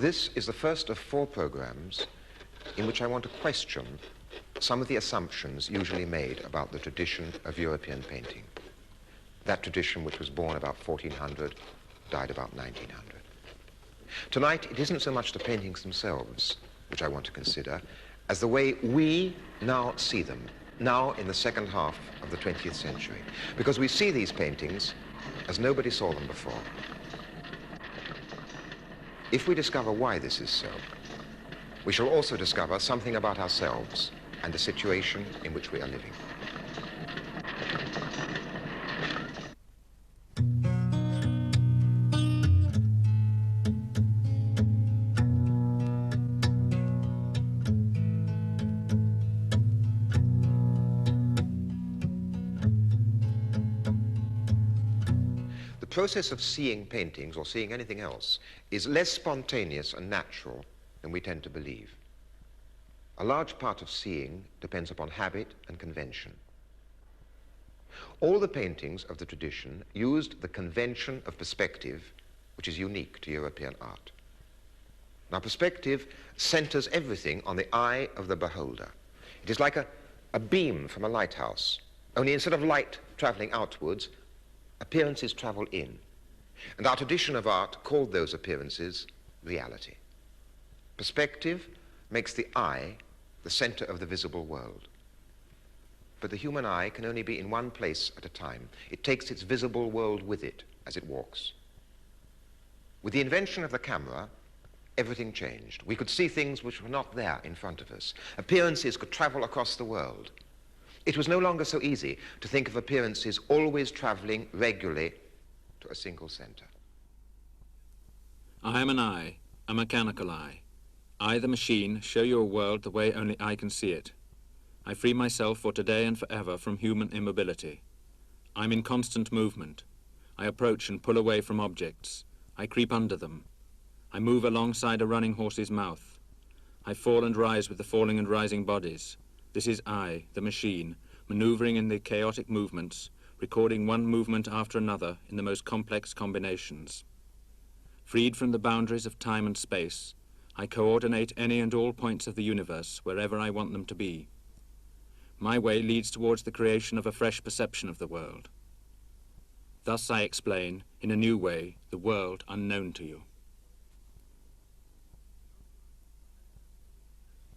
This is the first of 4 programs in which I want to question some of the assumptions usually made about the tradition of European painting. That tradition which was born about 1400, died about 1900. Tonight, it isn't so much the paintings themselves which I want to consider as the way we now see them, now in the second half of the 20th century, because we see these paintings as nobody saw them before. If we discover why this is so, we shall also discover something about ourselves and the situation in which we are living. The process of seeing paintings, or seeing anything else, is less spontaneous and natural than we tend to believe. A large part of seeing depends upon habit and convention. All the paintings of the tradition used the convention of perspective, which is unique to European art. Now, perspective centers everything on the eye of the beholder. It is like a beam from a lighthouse, only instead of light traveling outwards, appearances travel in. And our tradition of art called those appearances reality. Perspective makes the eye the center of the visible world. But the human eye can only be in one place at a time. It takes its visible world with it as it walks. With the invention of the camera, everything changed. We could see things which were not there in front of us. Appearances could travel across the world. It was no longer so easy to think of appearances always traveling regularly to a single center. I am an eye, a mechanical eye. I, the machine, show you a world the way only I can see it. I free myself for today and forever from human immobility. I'm in constant movement. I approach and pull away from objects. I creep under them. I move alongside a running horse's mouth. I fall and rise with the falling and rising bodies. This is I, the machine, maneuvering in the chaotic movements, recording one movement after another in the most complex combinations. Freed from the boundaries of time and space, I coordinate any and all points of the universe wherever I want them to be. My way leads towards the creation of a fresh perception of the world. Thus I explain, in a new way, the world unknown to you.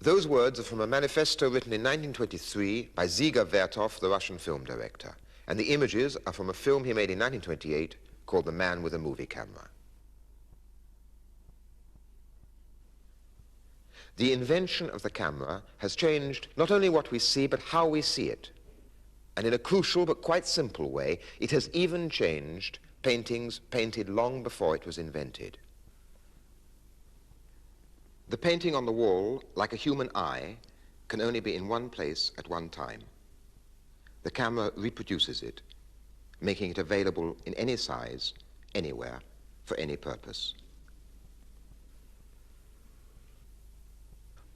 Those words are from a manifesto written in 1923 by Dziga Vertov, the Russian film director. And the images are from a film he made in 1928 called The Man with a Movie Camera. The invention of the camera has changed not only what we see, but how we see it. And in a crucial but quite simple way, it has even changed paintings painted long before it was invented. The painting on the wall, like a human eye, can only be in one place at one time. The camera reproduces it, making it available in any size, anywhere, for any purpose.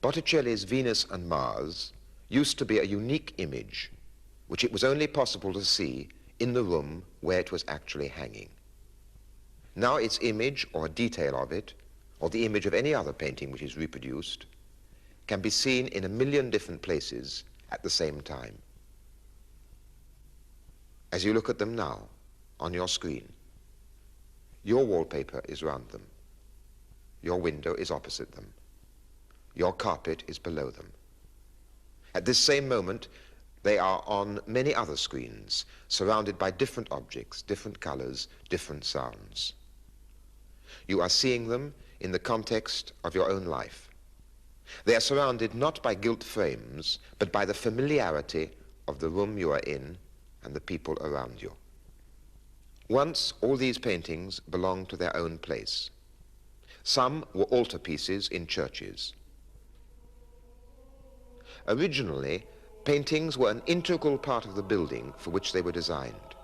Botticelli's Venus and Mars used to be a unique image, which it was only possible to see in the room where it was actually hanging. Now its image, or a detail of it, or the image of any other painting which is reproduced, can be seen in 1 million different places at the same time. As you look at them now, on your screen, your wallpaper is round them. Your window is opposite them. Your carpet is below them. At this same moment, they are on many other screens, surrounded by different objects, different colors, different sounds. You are seeing them in the context of your own life. They are surrounded not by gilt frames, but by the familiarity of the room you are in and the people around you. Once, all these paintings belonged to their own place. Some were altarpieces in churches. Originally, paintings were an integral part of the building for which they were designed.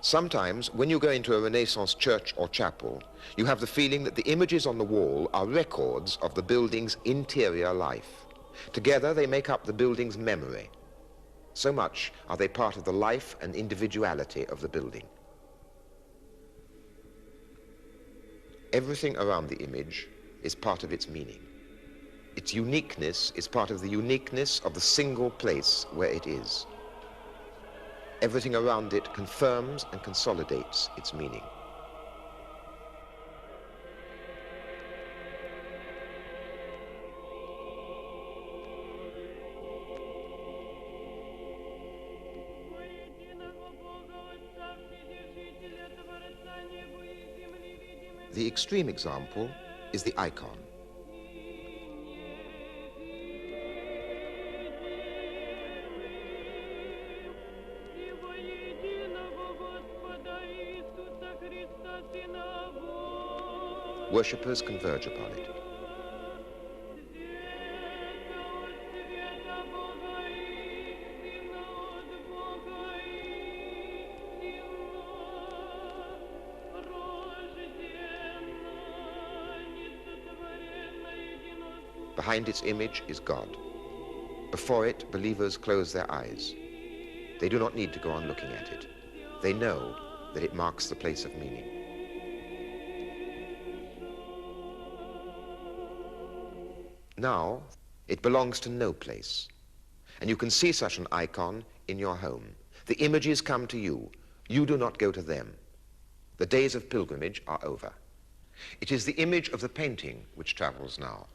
Sometimes, when you go into a Renaissance church or chapel, you have the feeling that the images on the wall are records of the building's interior life. Together, they make up the building's memory. So much are they part of the life and individuality of the building. Everything around the image is part of its meaning. Its uniqueness is part of the uniqueness of the single place where it is. Everything around it confirms and consolidates its meaning. The extreme example is the icon. Worshippers converge upon it. Behind its image is God. Before it, believers close their eyes. They do not need to go on looking at it. They know that it marks the place of meaning. Now, it belongs to no place, and you can see such an icon in your home. The images come to you. You do not go to them. The days of pilgrimage are over. It is the image of the painting which travels now,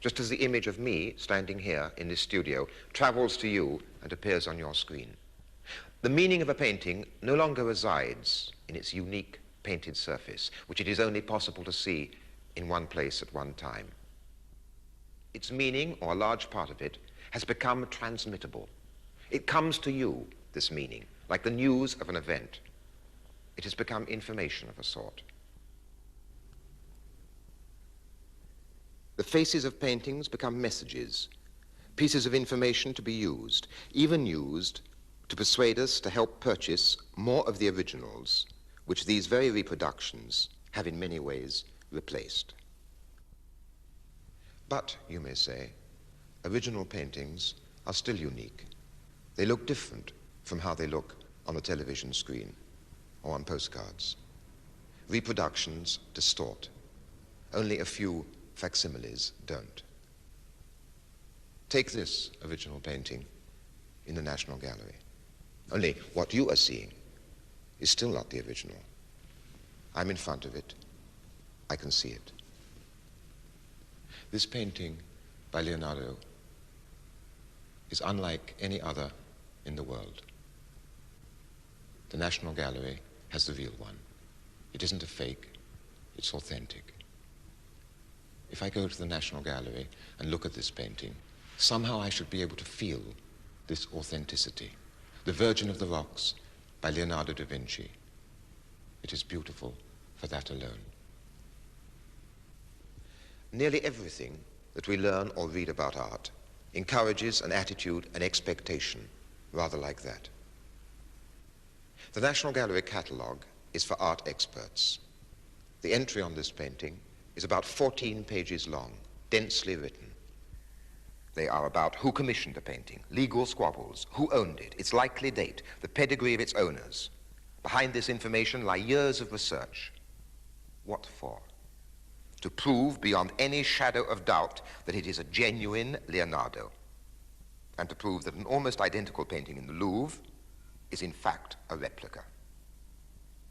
just as the image of me standing here in this studio travels to you and appears on your screen. The meaning of a painting no longer resides in its unique painted surface, which it is only possible to see in one place at one time. Its meaning, or a large part of it, has become transmittable. It comes to you, this meaning, like the news of an event. It has become information of a sort. The faces of paintings become messages, pieces of information to be used, even used to persuade us to help purchase more of the originals, which these very reproductions have in many ways replaced. But, you may say, original paintings are still unique. They look different from how they look on the television screen or on postcards. Reproductions distort. Only a few facsimiles don't. Take this original painting in the National Gallery. Only what you are seeing is still not the original. I'm in front of it. I can see it. This painting by Leonardo is unlike any other in the world. The National Gallery has the real one. It isn't a fake, it's authentic. If I go to the National Gallery and look at this painting, somehow I should be able to feel this authenticity. The Virgin of the Rocks by Leonardo da Vinci. It is beautiful for that alone. Nearly everything that we learn or read about art encourages an attitude, an expectation, rather like that. The National Gallery catalogue is for art experts. The entry on this painting is about 14 pages long, densely written. They are about who commissioned the painting, legal squabbles, who owned it, its likely date, the pedigree of its owners. Behind this information lie years of research. What for? To prove beyond any shadow of doubt that it is a genuine Leonardo, and to prove that an almost identical painting in the Louvre is in fact a replica.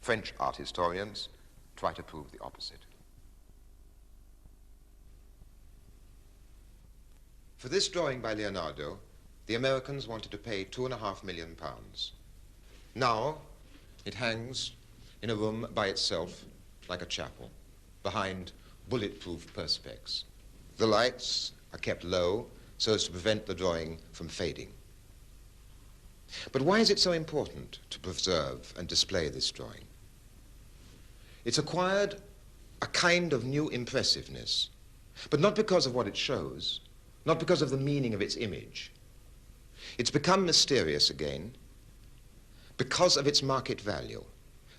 French art historians try to prove the opposite. For this drawing by Leonardo, the Americans wanted to pay £2.5 million. Now, it hangs in a room by itself, like a chapel, behind bulletproof perspex. The lights are kept low so as to prevent the drawing from fading. But why is it so important to preserve and display this drawing? It's acquired a kind of new impressiveness, but not because of what it shows, not because of the meaning of its image. It's become mysterious again because of its market value.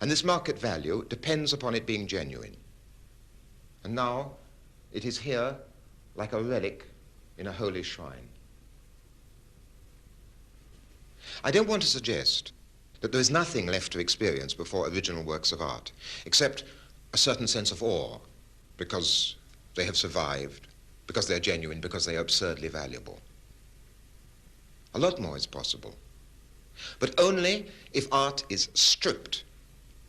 And this market value depends upon it being genuine. And now it is here like a relic in a holy shrine. I don't want to suggest that there is nothing left to experience before original works of art, except a certain sense of awe because they have survived, because they're genuine, because they are absurdly valuable. A lot more is possible, but only if art is stripped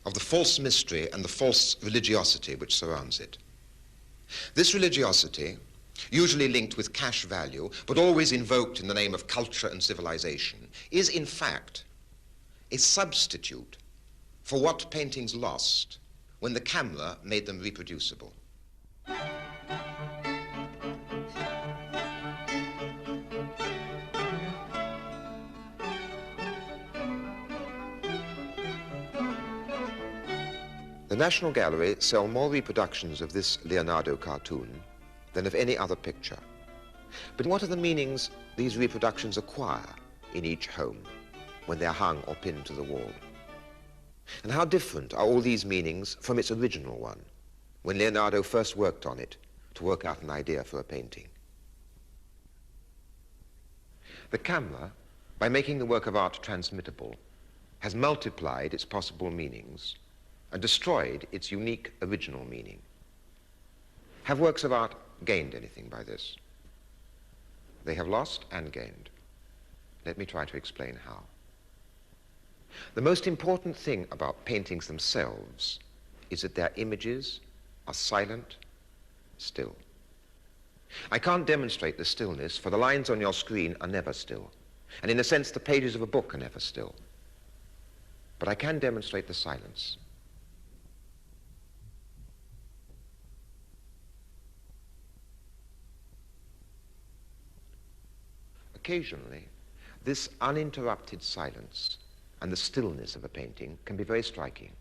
of the false mystery and the false religiosity which surrounds it. This religiosity, usually linked with cash value, but always invoked in the name of culture and civilization, is in fact a substitute for what paintings lost when the camera made them reproducible. The National Gallery sell more reproductions of this Leonardo cartoon than of any other picture. But what are the meanings these reproductions acquire in each home when they're hung or pinned to the wall? And how different are all these meanings from its original one, when Leonardo first worked on it to work out an idea for a painting? The camera, by making the work of art transmittable, has multiplied its possible meanings and destroyed its unique original meaning. Have works of art gained anything by this? They have lost and gained. Let me try to explain how. The most important thing about paintings themselves is that their images are silent, still. I can't demonstrate the stillness, for the lines on your screen are never still, and in a sense the pages of a book are never still. But I can demonstrate the silence. Occasionally, this uninterrupted silence and the stillness of a painting can be very striking.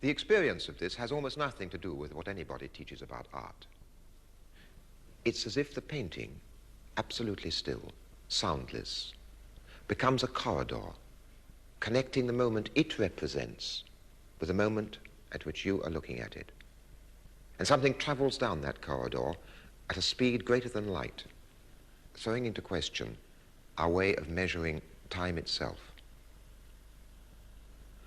The experience of this has almost nothing to do with what anybody teaches about art. It's as if the painting, absolutely still, soundless, becomes a corridor, connecting the moment it represents with the moment at which you are looking at it. And something travels down that corridor at a speed greater than light, throwing into question our way of measuring time itself.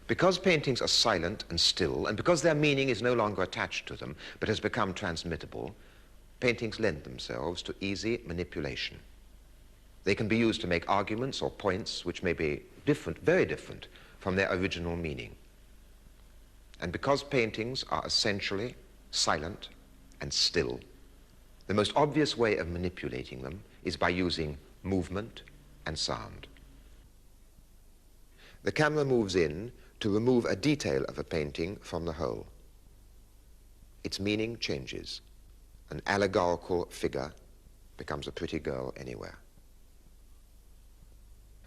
Because paintings are silent and still, and because their meaning is no longer attached to them, but has become transmittable, paintings lend themselves to easy manipulation. They can be used to make arguments or points which may be different, very different, from their original meaning. And because paintings are essentially silent and still, the most obvious way of manipulating them is by using movement and sound. The camera moves in to remove a detail of a painting from the whole. Its meaning changes. An allegorical figure becomes a pretty girl anywhere.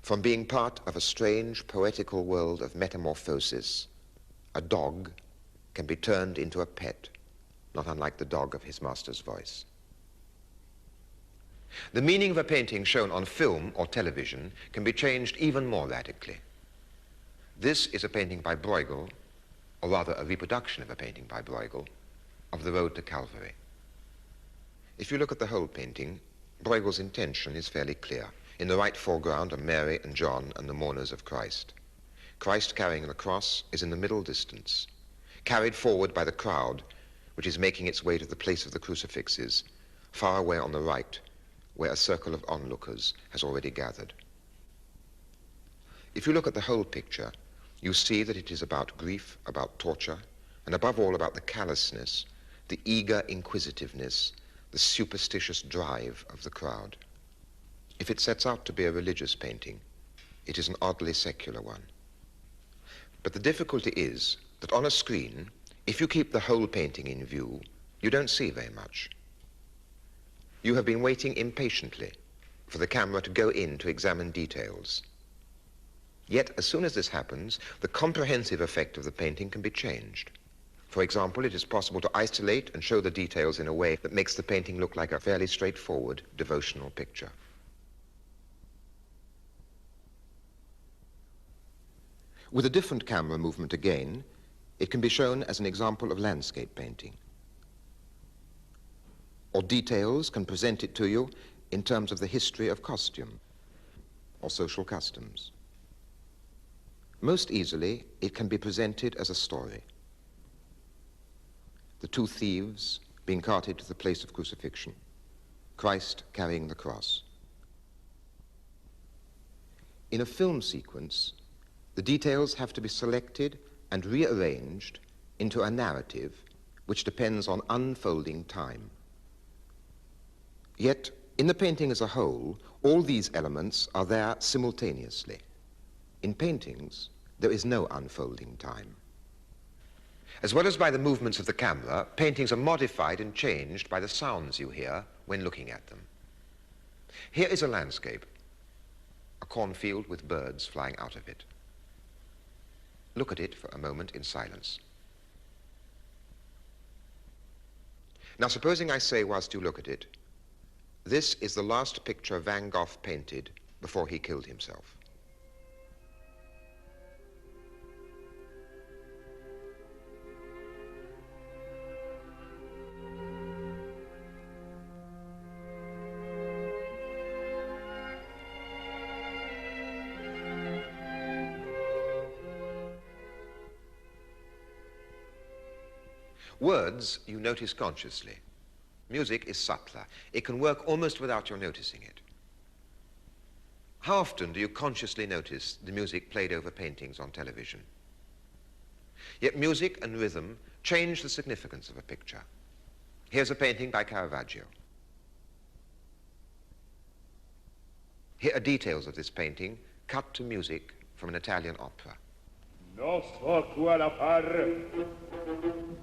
From being part of a strange poetical world of metamorphosis, a dog can be turned into a pet, not unlike the dog of his master's voice. The meaning of a painting shown on film or television can be changed even more radically. This is a painting by Bruegel, or rather a reproduction of a painting by Bruegel, of the Road to Calvary. If you look at the whole painting, Bruegel's intention is fairly clear. In the right foreground are Mary and John and the mourners of Christ. Christ carrying the cross is in the middle distance, carried forward by the crowd, which is making its way to the place of the crucifixes, far away on the right, where a circle of onlookers has already gathered. If you look at the whole picture, you see that it is about grief, about torture, and above all about the callousness, the eager inquisitiveness, the superstitious drive of the crowd. If it sets out to be a religious painting, it is an oddly secular one. But the difficulty is that on a screen, if you keep the whole painting in view, you don't see very much. You have been waiting impatiently for the camera to go in to examine details. Yet, as soon as this happens, the comprehensive effect of the painting can be changed. For example, it is possible to isolate and show the details in a way that makes the painting look like a fairly straightforward devotional picture. With a different camera movement again, it can be shown as an example of landscape painting. Or details can present it to you in terms of the history of costume or social customs. Most easily, it can be presented as a story. The two thieves being carted to the place of crucifixion, Christ carrying the cross. In a film sequence, the details have to be selected and rearranged into a narrative which depends on unfolding time. Yet, in the painting as a whole, all these elements are there simultaneously. In paintings, there is no unfolding time. As well as by the movements of the camera, paintings are modified and changed by the sounds you hear when looking at them. Here is a landscape, a cornfield with birds flying out of it. Look at it for a moment in silence. Now, supposing I say whilst you look at it, this is the last picture Van Gogh painted before he killed himself. Words you notice consciously. Music is subtler. It can work almost without your noticing it. How often do you consciously notice the music played over paintings on television? Yet music and rhythm change the significance of a picture. Here's a painting by Caravaggio. Here are details of this painting cut to music from an Italian opera. No so qual a far,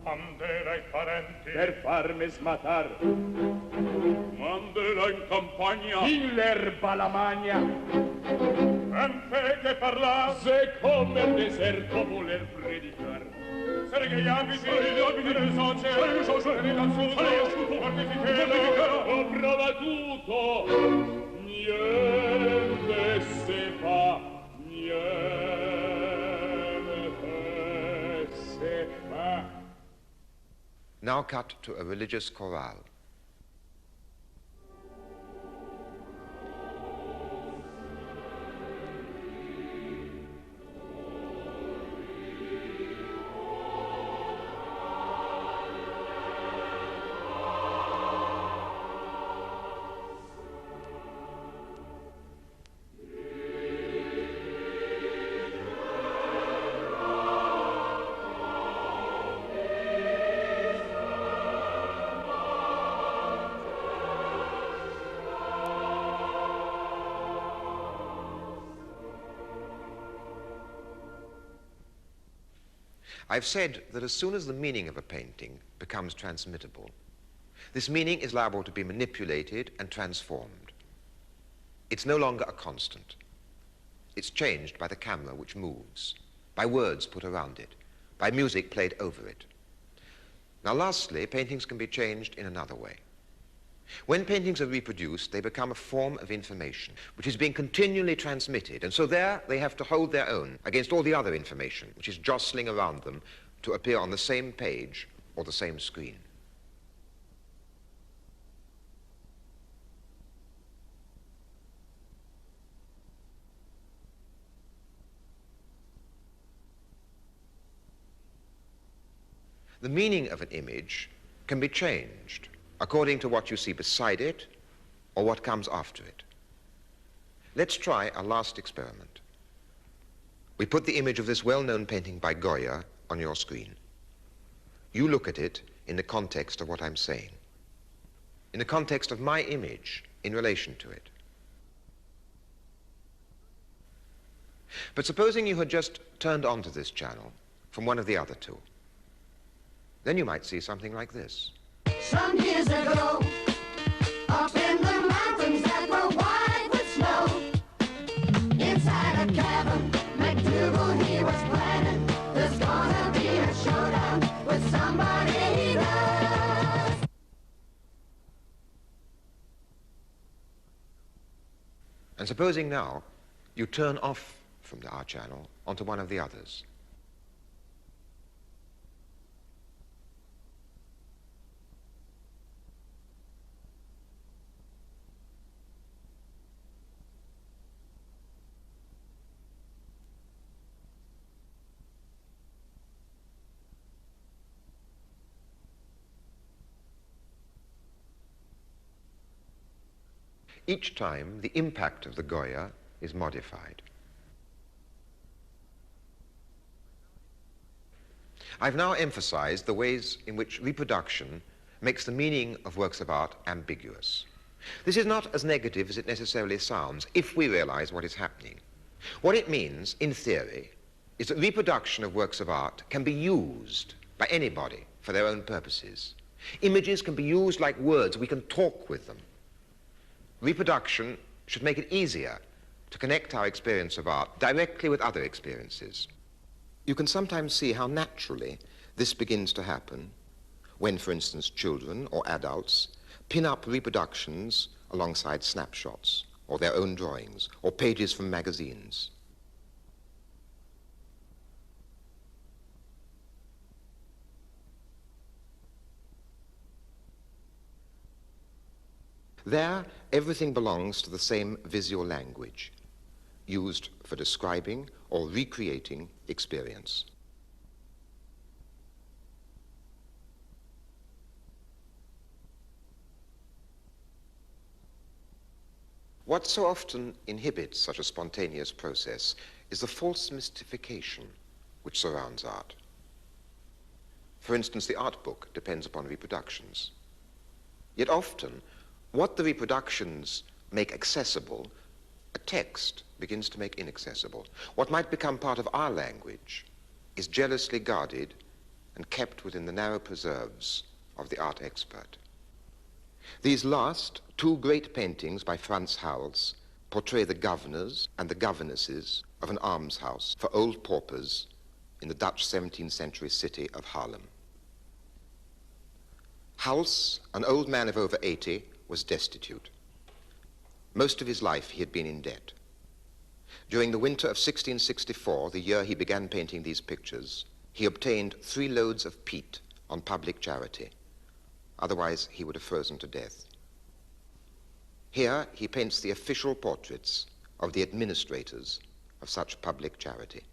mandela i parenti, per farmi smatar, mandela in campagna, in l'erba la magna, en fe che parla, se come il deserto voler predicar, sarei gli abiti del socio, sarei il socio, sarei l'assunto, sarei asciutto, fortificherò, ho provato, niente se fa, niente. Now cut to a religious chorale. I've said that as soon as the meaning of a painting becomes transmittable, this meaning is liable to be manipulated and transformed. It's no longer a constant. It's changed by the camera which moves, by words put around it, by music played over it. Now lastly, paintings can be changed in another way. When paintings are reproduced, they become a form of information, which is being continually transmitted, and so there they have to hold their own against all the other information, which is jostling around them to appear on the same page or the same screen. The meaning of an image can be changed according to what you see beside it or what comes after it. Let's try a last experiment. We put the image of this well-known painting by Goya on your screen. You look at it in the context of what I'm saying, in the context of my image in relation to it. But supposing you had just turned onto this channel from one of the other two, then you might see something like this. Some years ago, up in the mountains that were wide And supposing now you turn off from the R channel onto one of the others. Each time, the impact of the Goya is modified. I've now emphasized the ways in which reproduction makes the meaning of works of art ambiguous. This is not as negative as it necessarily sounds if we realize what is happening. What it means, in theory, is that reproduction of works of art can be used by anybody for their own purposes. Images can be used like words. We can talk with them. Reproduction should make it easier to connect our experience of art directly with other experiences. You can sometimes see how naturally this begins to happen when, for instance, children or adults pin up reproductions alongside snapshots or their own drawings or pages from magazines. There, everything belongs to the same visual language, used for describing or recreating experience. What so often inhibits such a spontaneous process is the false mystification which surrounds art. For instance, the art book depends upon reproductions. Yet often, what the reproductions make accessible, a text begins to make inaccessible. What might become part of our language is jealously guarded and kept within the narrow preserves of the art expert. These last two great paintings by Frans Hals portray the governors and the governesses of an almshouse for old paupers in the Dutch 17th century city of Haarlem. Hals, an old man of over 80, was destitute. Most of his life he had been in debt. During the winter of 1664, the year he began painting these pictures, he obtained 3 loads of peat on public charity. Otherwise, he would have frozen to death. Here, he paints the official portraits of the administrators of such public charity.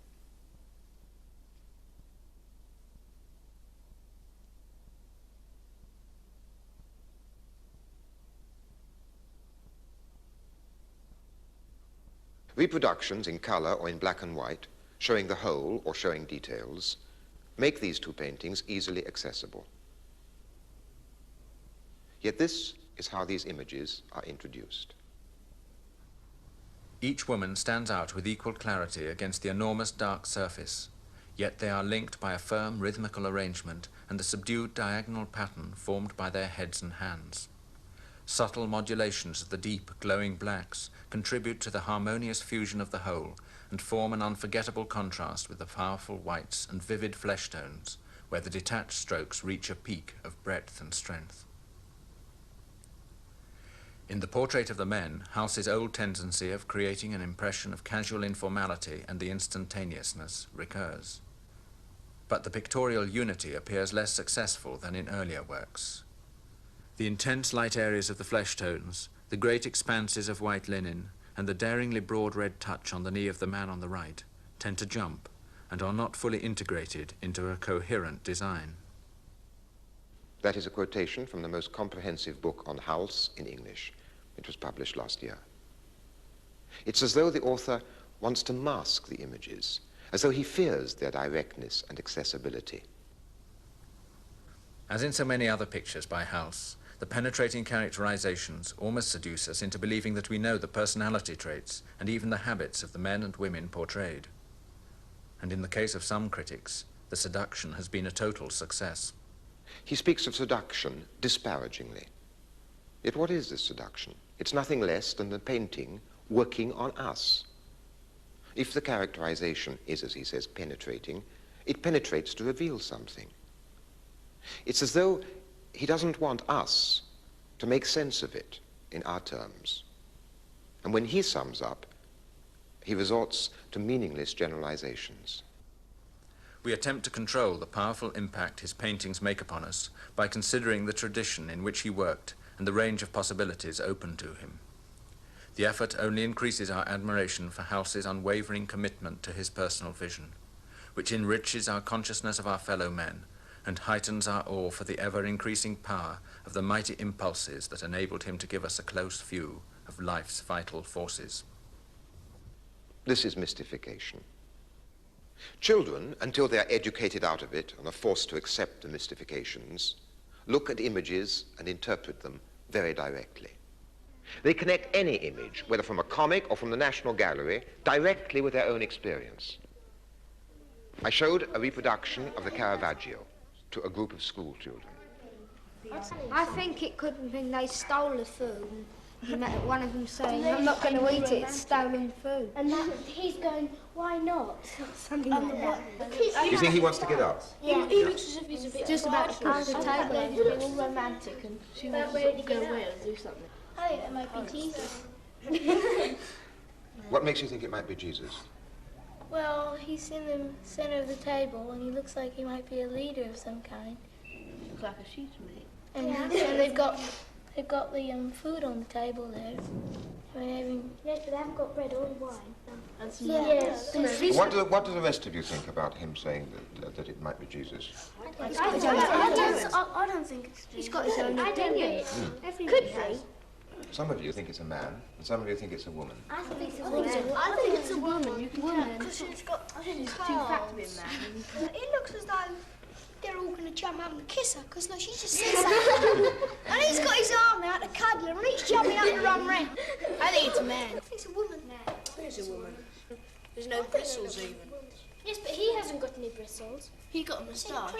Reproductions in color or in black and white, showing the whole or showing details, make these two paintings easily accessible. Yet this is how these images are introduced. Each woman stands out with equal clarity against the enormous dark surface, yet they are linked by a firm rhythmical arrangement and the subdued diagonal pattern formed by their heads and hands. Subtle modulations of the deep, glowing blacks contribute to the harmonious fusion of the whole and form an unforgettable contrast with the powerful whites and vivid flesh tones, where the detached strokes reach a peak of breadth and strength. In the portrait of the men, Hals's old tendency of creating an impression of casual informality and the instantaneousness recurs. But the pictorial unity appears less successful than in earlier works. The intense light areas of the flesh tones, the great expanses of white linen, and the daringly broad red touch on the knee of the man on the right tend to jump and are not fully integrated into a coherent design. That is a quotation from the most comprehensive book on Hals in English. It was published last year. It's as though the author wants to mask the images, as though he fears their directness and accessibility. As in so many other pictures by Hals, the penetrating characterizations almost seduce us into believing that we know the personality traits and even the habits of the men and women portrayed. And in the case of some critics, the seduction has been a total success. He speaks of seduction disparagingly. Yet what is this seduction? It's nothing less than the painting working on us. If the characterization is, as he says, penetrating, it penetrates to reveal something. It's as though he doesn't want us to make sense of it in our terms. And when he sums up, he resorts to meaningless generalizations. We attempt to control the powerful impact his paintings make upon us by considering the tradition in which he worked and the range of possibilities open to him. The effort only increases our admiration for Halsey's unwavering commitment to his personal vision, which enriches our consciousness of our fellow men and heightens our awe for the ever-increasing power of the mighty impulses that enabled him to give us a close view of life's vital forces. This is mystification. Children, until they are educated out of it and are forced to accept the mystifications, look at images and interpret them very directly. They connect any image, whether from a comic or from the National Gallery, directly with their own experience. I showed a reproduction of the Caravaggio to a group of school children. I think it could have been they stole the food. And one of them saying, I'm not going to eat it, it's stolen food. And he's going, why not? Something like that. You think he wants to get up? Yeah. He looks as if he's a bit Just about to pass the table. He's a bit all romantic and she wants to go away and do something. I think it might be Jesus. What makes you think it might be Jesus? Well, he's in the center of the table and he looks like he might be a leader of some kind. Looks like a sheet to me. And, and they've got the food on the table there. Yes, but they haven't got bread or wine. And some Yes. What do the rest of you think about him saying that it might be Jesus? I don't think it's Jesus. He's got his own opinion. Could be. Some of you think it's a man, and some of you think it's a woman. I think it's a woman. I think it's a woman. You can tell. Because she's got... I think it's too fat to be a man. It looks as though they're all going to jump out and kiss her, because look, she just sits there. And he's got his arm out to cuddle her, and he's jumping up to run round. I think it's a man. I think it's a woman. I think it's a woman. There's no bristles even. Yes, but he hasn't got any bristles. He got a moustache.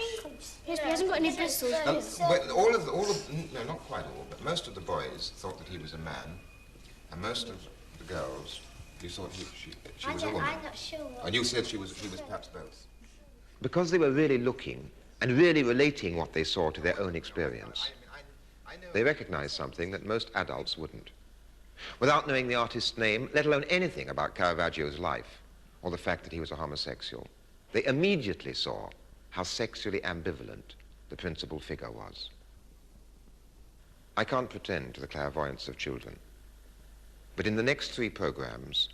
Yes, but he hasn't got any bristles. No, not quite all, but most of the boys thought that he was a man, and most of the girls, you thought she was a woman. I'm not sure. And you said she was perhaps both. Because they were really looking and really relating what they saw to their own experience, they recognized something that most adults wouldn't. Without knowing the artist's name, let alone anything about Caravaggio's life or the fact that he was a homosexual, they immediately saw how sexually ambivalent the principal figure was. I can't pretend to the clairvoyance of children, but in the next 3 programs,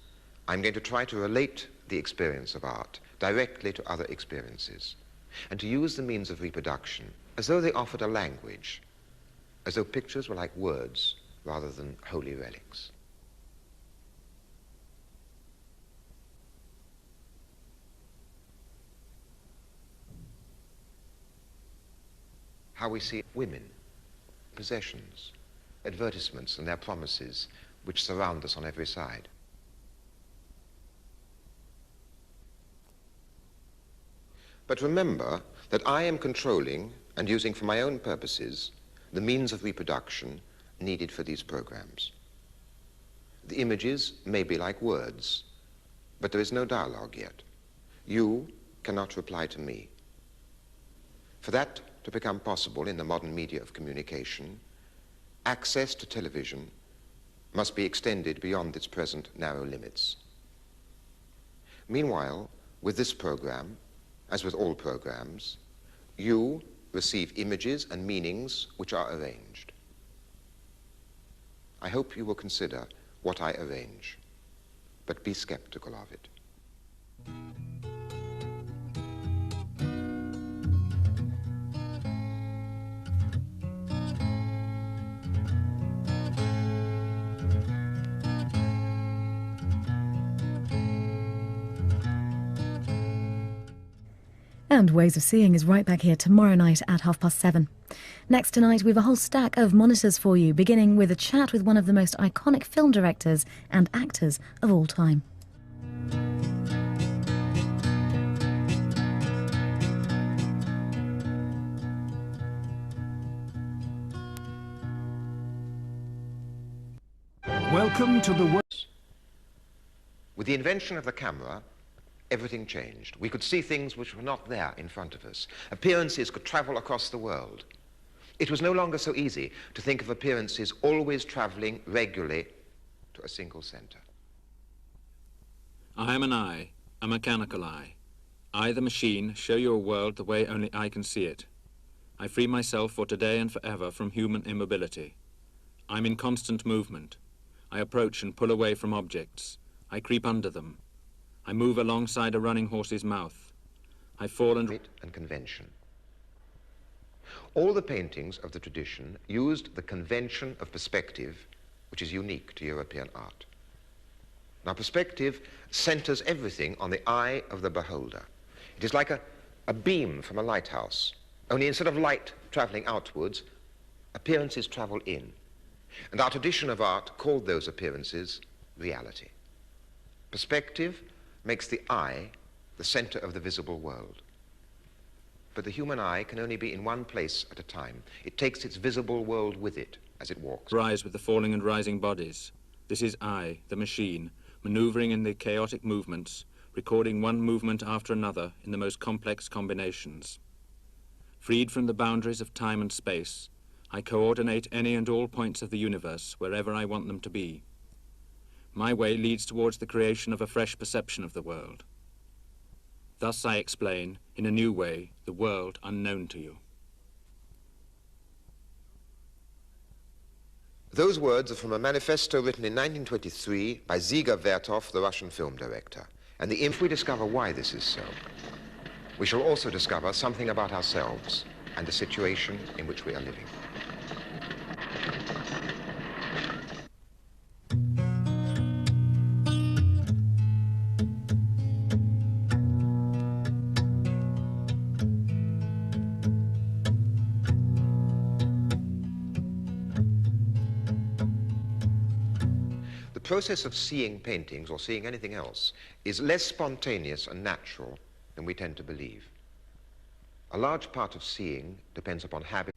I'm going to try to relate the experience of art directly to other experiences, and to use the means of reproduction as though they offered a language, as though pictures were like words rather than holy relics. How we see women, possessions, advertisements and their promises which surround us on every side. But remember that I am controlling and using for my own purposes the means of reproduction needed for these programs. The images may be like words, but there is no dialogue yet. You cannot reply to me. For that to become possible in the modern media of communication, access to television must be extended beyond its present narrow limits. Meanwhile, with this program, as with all programs, you receive images and meanings which are arranged. I hope you will consider what I arrange, but be skeptical of it. And Ways of Seeing is right back here tomorrow night at 7:30. Next tonight, we have a whole stack of monitors for you, beginning with a chat with one of the most iconic film directors and actors of all time. Welcome to the world. With the invention of the camera, everything changed. We could see things which were not there in front of us. Appearances could travel across the world. It was no longer so easy to think of appearances always traveling regularly to a single center. I am an eye, a mechanical eye. I, the machine, show you a world the way only I can see it. I free myself for today and forever from human immobility. I'm in constant movement. I approach and pull away from objects. I creep under them. I move alongside a running horse's mouth. I fall and convention. All the paintings of the tradition used the convention of perspective, which is unique to European art. Now, perspective centers everything on the eye of the beholder. It is like a beam from a lighthouse, only instead of light traveling outwards, appearances travel in. And our tradition of art called those appearances reality. Perspective makes the eye the center of the visible world. But the human eye can only be in one place at a time. It takes its visible world with it as it walks. Rise with the falling and rising bodies. This is I, the machine, maneuvering in the chaotic movements, recording one movement after another in the most complex combinations. Freed from the boundaries of time and space, I coordinate any and all points of the universe wherever I want them to be. My way leads towards the creation of a fresh perception of the world. Thus I explain, in a new way, the world unknown to you. Those words are from a manifesto written in 1923 by Dziga Vertov, the Russian film director. And if we discover why this is so, we shall also discover something about ourselves and the situation in which we are living. The process of seeing paintings or seeing anything else is less spontaneous and natural than we tend to believe. A large part of seeing depends upon habit.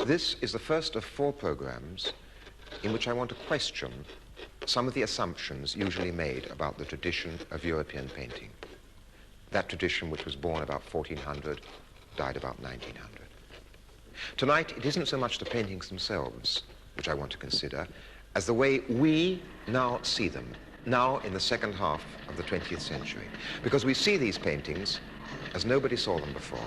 This is the first of 4 programs in which I want to question some of the assumptions usually made about the tradition of European painting. That tradition which was born about 1400, died about 1900. Tonight, it isn't so much the paintings themselves which I want to consider as the way we now see them, now in the second half of the 20th century, because we see these paintings as nobody saw them before.